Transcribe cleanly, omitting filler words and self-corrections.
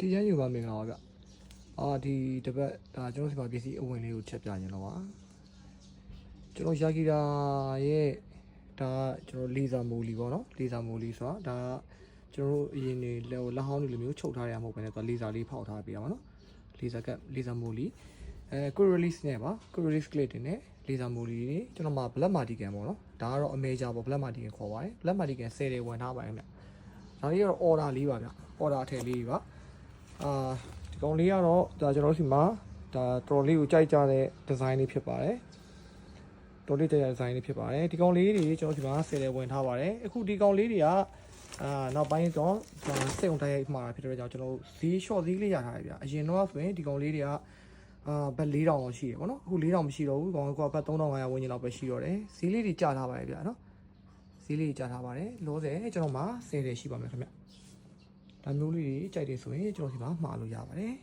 ဒီရန်ယူပါမင်္ဂလာပါဗျဒီတပတ်ဒါကျွန်တော်စီမှာပစ္စည်းအဝင်လေးကိုချက်ပြခြင်းတော့ပါကျွန်တော်ယာဂီတာရဲ့ဒါကျွန်တော်လေဆာမိုလီပေါ့နော်လေဆာမိုလီဆိုတာဒါကျွန်တော်အရင်နေလက်ဟောင်းတွေလိုမျိုးချုပ်ထားရမှာမဟုတ်ဘဲနဲ့လေဆာလေးဖောက်ထားပေးရပါနော်လေဆာကလေဆာမိုလီကို release နဲ့ပါကို release clip တင်နဲ့လေဆာမိုလီတွေကျွန်တော်မှာ black mardigan ပေါ့နော်ဒါကတော့ major ပေါ့ black mardigan ခေါ်ပါတယ် black mardigan 10တွေဝင်ထားပါတယ်ခင်ဗျဒါလေးကတော့ order လေးပါဗျ order ထည့်လေးပါဒီကောင်လေးကတော့ဒါကျွန်တော်တို့စီမှာဒါတော်လေးကိုကြိုက်ကြတဲ့ design လေးဖြစ်ပါတယ်တော်လေးကြိုက်တဲ့ design လေးဖြစ်ပါတယ်ဒီကောင်လေးတွေကျွန်တော်ဒီမှာ10တွေဝင်ထားပါတယ်အခုဒီကောင်လေးတွေကနောက်ပိုင်းတော့စိတ်ုံတိုက်ရိုက်မှာဖြစ်တဲ့ကြောင့်ကျွန်တော်ဈေး short ဈေးလေးရထားတယ်ဗျအရင်တော့ဆိုရင်ဒီကောင်လေးတွေကဘတ်4000လောက်ရှိတယ်ပေါ့နော်အခု4000မရှိတော့ဘူးကောင်ကဘတ်3500ဝန်းကျင်လောက်ပဲရှိတော့တယ်ဈေးလေးတွေကျထားပါတယ်ဗျနော်ဈေးလေးတွေကျထားပါတယ်လောဆယ်ကျွန်တော်မှာ10တွေရှိပါမယ်ခင်ဗျဒါမျိုးလေးတွေကြိုက်တယ်ဆိုရင်ကျွန်တော်ဒီမှာမှာလို့ရပါတယ်